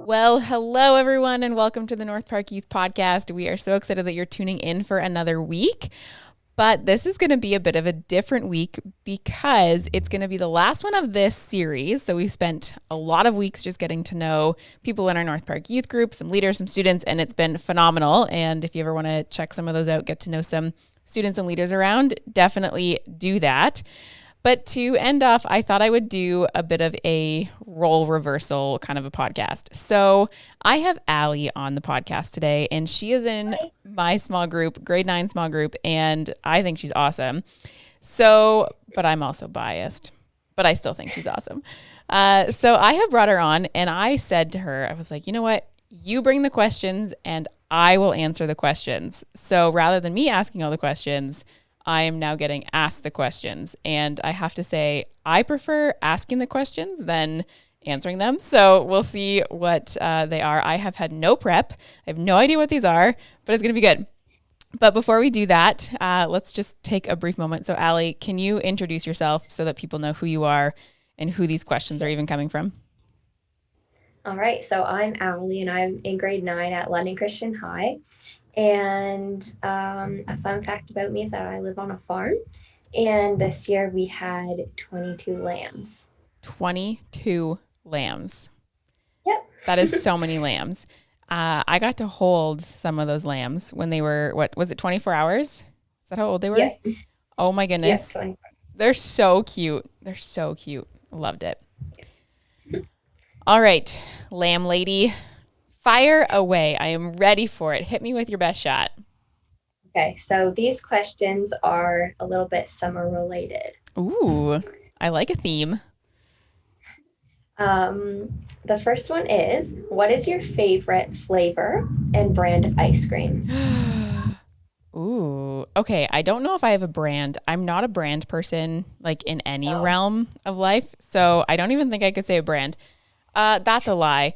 Well, hello everyone, and welcome to the North Park Youth Podcast. We are so excited that you're tuning in for another week. But this is going to be a bit of a different week because it's going to be the last one of this series. So we've spent a lot of weeks just getting to know people in our North Park youth group, some leaders, some students, and it's been phenomenal. And if you ever want to check some of those out, get to know some students and leaders around, definitely do that. But to end off, I thought I would do a bit of a role reversal kind of a podcast. So I have Allie on the podcast today, and she is in my small group, grade 9 small group, and I think she's awesome. So, but I'm also biased, but I still think she's awesome. So I have brought her on, and I said to her, I was like, you know what? You bring the questions, and I will answer the questions. So rather than me asking all the questions, I am now getting asked the questions, and I have to say I prefer asking the questions than answering them. So we'll see what they are. I have had no prep. I have no idea what these are, but it's going to be good. But before we do that, let's just take a brief moment. So Allie, can you introduce yourself so that people know who you are and who these questions are even coming from? All right, so I'm Allie, and I'm in grade 9 at London Christian High. And a fun fact about me is that I live on a farm, and this year we had 22 lambs. 22 lambs. Yep. That is so many lambs. I got to hold some of those lambs when they were, what was it, 24 hours? Is that how old they were? Yeah. Oh my Yes. goodness. 24. They're so cute. They're so cute. Loved it. All right, lamb lady, fire away. I am ready for it. Hit me with your best shot. Okay, so these questions are a little bit summer related. Ooh, I like a theme. The first one is, what is your favorite flavor and brand of ice cream? Ooh, okay. I don't know if I have a brand. I'm not a brand person, like in any Oh, realm of life. So I don't even think I could say a brand. That's a lie.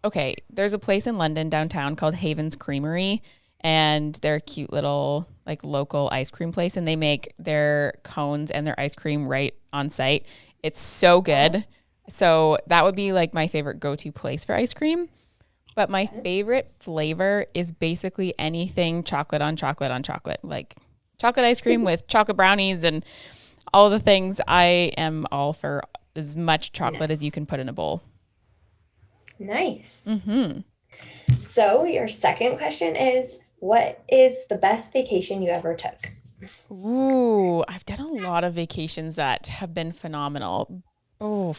Okay. There's a place in London downtown called Haven's Creamery, and they're a cute little like local ice cream place, and they make their cones and their ice cream right on site. It's so oh, good. So that would be like my favorite go-to place for ice cream. But my okay. favorite flavor is basically anything chocolate on chocolate on chocolate, like chocolate ice cream with chocolate brownies and all the things. I am all for as much chocolate as you Nice. can put in a bowl. Nice. Mm-hmm. So, your second question is, what is the best vacation you ever took? Ooh, I've done a lot of vacations that have been phenomenal. Oh,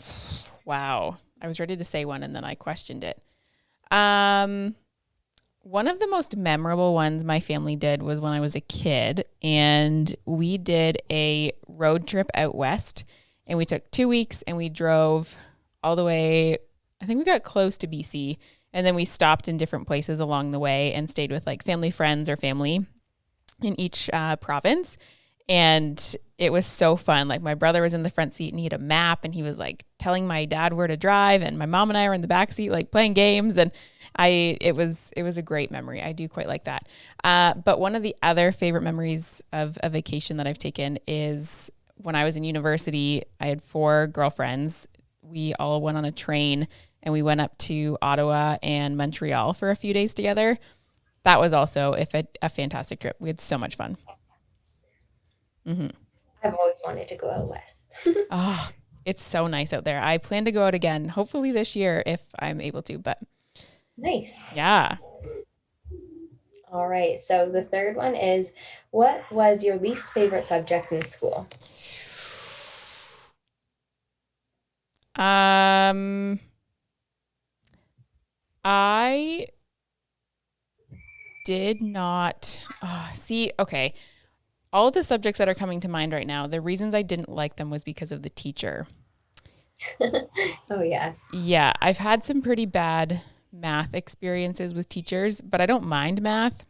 wow. I was ready to say one and then I questioned it. Um, One of the most memorable ones my family did was when I was a kid, and we did a road trip out west, and we took 2 weeks and we drove all the way. I think we got close to BC, and then we stopped in different places along the way and stayed with like family friends or family in each province. And it was so fun. Like my brother was in the front seat and he had a map and he was like telling my dad where to drive, and my mom and I were in the back seat like playing games, and it was a great memory. I do quite like that. But one of the other favorite memories of a vacation that I've taken is when I was in university. I had 4 girlfriends. We all went on a train and we went up to Ottawa and Montreal for a few days together. That was also a fantastic trip. We had so much fun. Hmm. I've always wanted to go out west. Oh, it's so nice out there. I plan to go out again, hopefully this year if I'm able to. But Nice. yeah. All right. So the third one is, what was your least favorite subject in school? Um, I did not see. Okay, all of the subjects that are coming to mind right now, the reasons I didn't like them was because of the teacher. Oh, yeah. Yeah, I've had some pretty bad math experiences with teachers, but I don't mind math.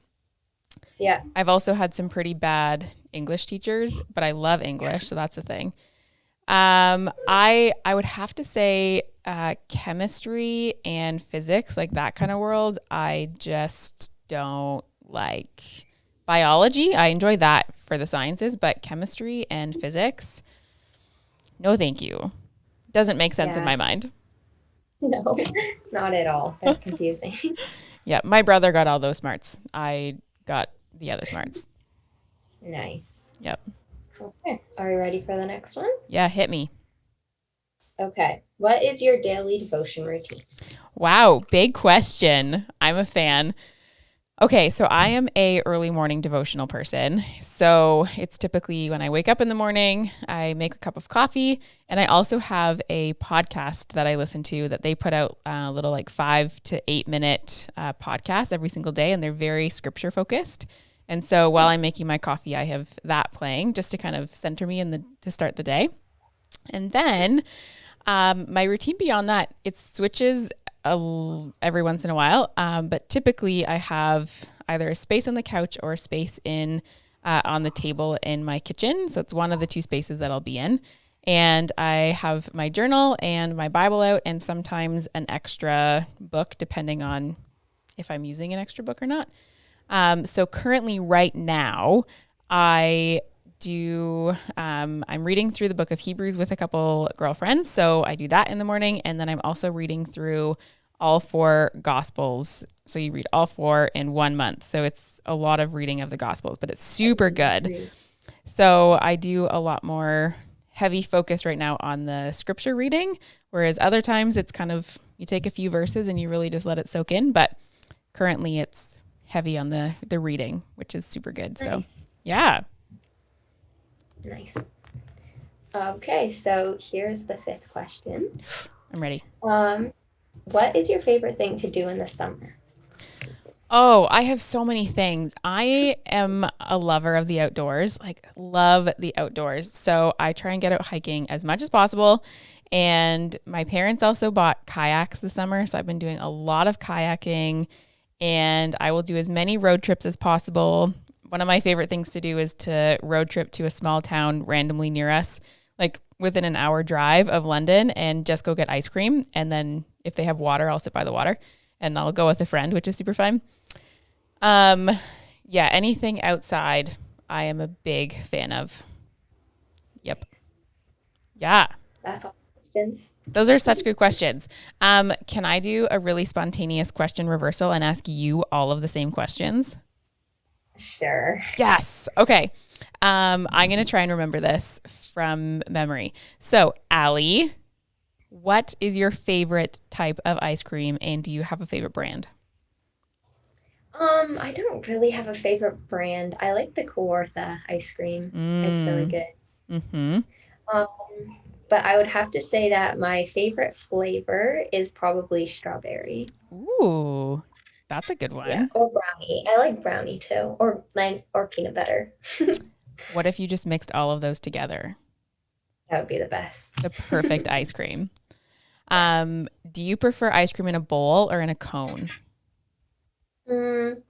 Yeah. I've also had some pretty bad English teachers, but I love English, so that's a thing. I would have to say chemistry and physics, like that kind of world. I just don't like biology. I enjoy that for the sciences, but chemistry and physics, no, thank you. Doesn't make sense in Yeah. my mind. No, not at all. That's confusing. Yeah, my brother got all those smarts. I got the other smarts. Nice. Yep. Okay. Are you ready for the next one? Yeah, hit me. Okay. What is your daily devotion routine? Wow, big question. I'm a fan. Okay, so I am a early morning devotional person. So it's typically when I wake up in the morning, I make a cup of coffee, and I also have a podcast that I listen to that they put out a little like 5 to 8 minute podcast every single day, and they're very scripture focused. And so while I'm Nice. making my coffee, I have that playing just to kind of center me in the to start the day. And then my routine beyond that, it switches every once in a while. But typically, I have either a space on the couch or a space in on the table in my kitchen. So it's one of the two spaces that I'll be in. And I have my journal and my Bible out, and sometimes an extra book, depending on if I'm using an extra book or not. So currently, right now, I I'm reading through the book of Hebrews with a couple girlfriends. So I do that in the morning. And then I'm also reading through all four gospels. So you read all four in 1 month. So it's a lot of reading of the gospels, but it's super good. So I do a lot more heavy focus right now on the scripture reading, whereas other times it's kind of, you take a few verses and you really just let it soak in. But currently it's heavy on the reading, which is super good. So Nice. yeah. Nice. Okay, so here's the fifth question. I'm ready. What is your favorite thing to do in the summer? Oh, I have so many things. I am a lover of the outdoors, like love the outdoors. So I try and get out hiking as much as possible. And my parents also bought kayaks this summer. So I've been doing a lot of kayaking, and I will do as many road trips as possible. One of my favorite things to do is to road trip to a small town randomly near us, like within an hour drive of London, and just go get ice cream. And then if they have water, I'll sit by the water, and I'll go with a friend, which is super fun. Yeah, anything outside, I am a big fan of. Yep. Yeah. That's all questions. Those are such good questions. Can I do a really spontaneous question reversal and ask you all of the same questions? Sure. Yes. Okay. I'm going to try and remember this from memory. So, Allie, what is your favorite type of ice cream, and do you have a favorite brand? I don't really have a favorite brand. I like the Kawartha ice cream. It's really Mm, good. mm-hmm. Um, but I would have to say that my favorite flavor is probably strawberry. Ooh, that's a good Yeah, one. or brownie. I like brownie too, or peanut butter. What if you just mixed all of those together? That would be the best. The perfect ice cream. Yes. Do you prefer ice cream in a bowl or in a cone? Mm,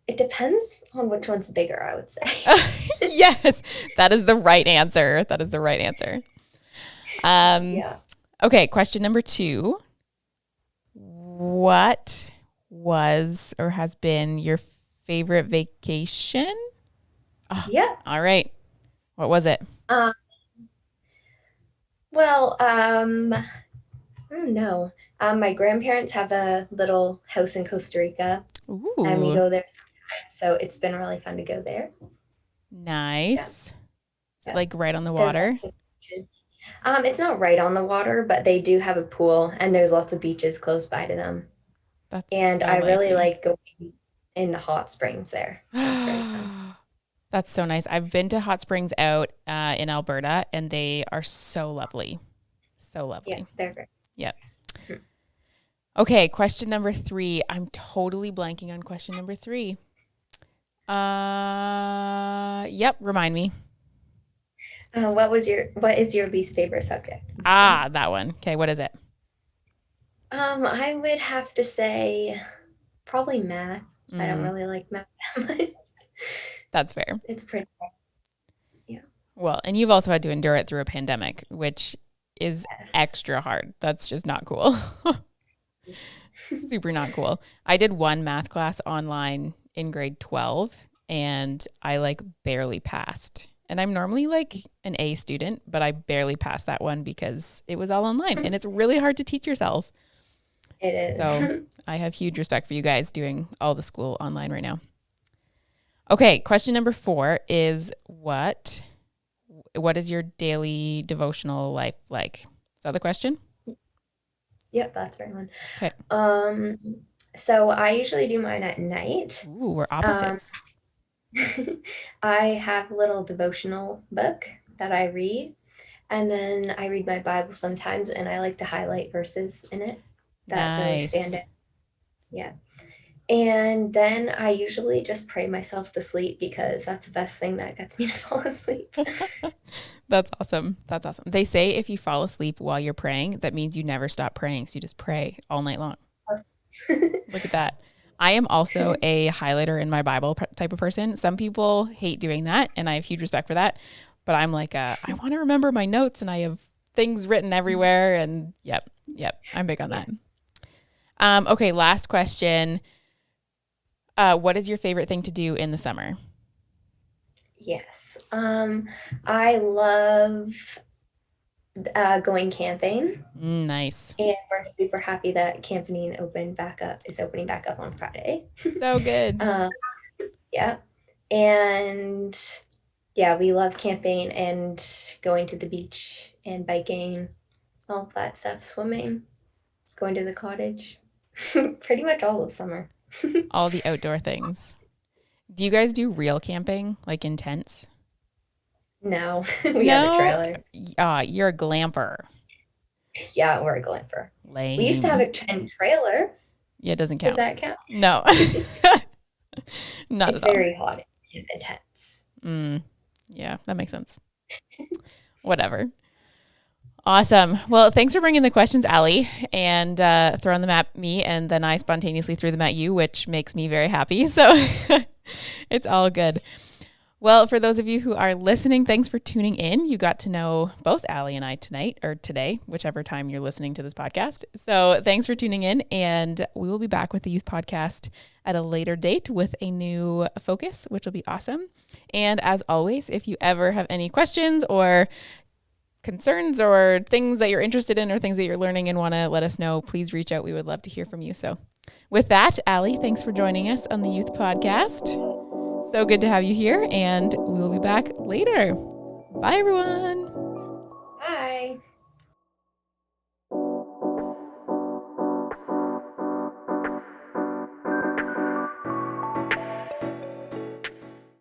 it depends on which one's bigger, I would say. Yes, that is the right answer. That is the right answer. Um, Yeah. okay, question number 2. What was or has been your favorite vacation? Oh, Yeah. all right. What was it? Um, well, I don't know. My grandparents have a little house in Costa Rica, and we Ooh, go there. So it's been really fun to go there. Yeah. nice. Is it Yeah. like right on the There's water? lots of beaches. It's not right on the water, but they do have a pool, and there's lots of beaches close by to them. That's And so I really lively. like going in the hot springs there. That's very fun. That's so nice. I've been to hot springs out in Alberta, and they are so lovely. So Yeah, lovely. they're great. Yep. Okay, question number 3. I'm totally blanking on question number 3. Yep, remind me. What is your least favorite subject in school? That one. Okay, what is it? I would have to say probably math. I don't Mm, really like math that much. that's fair. It's pretty, yeah. Well, and you've also had to endure it through a pandemic, which is Yes. extra hard. That's just not cool. Super not cool. I did one math class online in grade 12, and I like barely passed. And I'm normally like an A student, but I barely passed that one because it was all online and it's really hard to teach yourself. It is. So I have huge respect for you guys doing all the school online right now. Okay, question number 4 is what is your daily devotional life like? Is that the question? Yep, that's the right one. Okay. So I usually do mine at night. Ooh, we're Um, opposites. I have a little devotional book that I read, and then I read my Bible sometimes, and I like to highlight verses in it that really stand Nice. out. Yeah. And then I usually just pray myself to sleep because that's the best thing that gets me to fall asleep. That's awesome. That's awesome. They say if you fall asleep while you're praying, that means you never stop praying. So you just pray all night long. Look at that. I am also a highlighter in my Bible type of person. Some people hate doing that, and I have huge respect for that. But I'm like, I want to remember my notes, and I have things written everywhere. And yep, I'm big on Yeah. that. Okay, last question. What is your favorite thing to do in the summer? Yes. I love going camping, Nice. and we're super happy that camping is opening back up on Friday. So good. Um, yeah. And yeah, we love camping and going to the beach and biking, all of that stuff, swimming, going to the cottage. Pretty much all of summer. All the outdoor things. Do you guys do real camping, like in tents? No, we have a No. trailer. You're a glamper. Yeah, we're a glamper. We used to have Lame. a tent trailer. Yeah, it doesn't Does count. that count? No, not It's at all. very hot and intense. Yeah, that makes sense. Whatever. Awesome. Well, thanks for bringing the questions, Allie, and throwing them at me, and then I spontaneously threw them at you, which makes me very happy. So it's all good. Well, for those of you who are listening, thanks for tuning in. You got to know both Allie and I tonight or today, whichever time you're listening to this podcast. So thanks for tuning in, and we will be back with the youth podcast at a later date with a new focus, which will be awesome. And as always, if you ever have any questions or concerns or things that you're interested in or things that you're learning and want to let us know, please reach out. We would love to hear from you. So with that, Allie, thanks for joining us on the youth podcast. So good to have you here, and we'll be back later. Bye, everyone.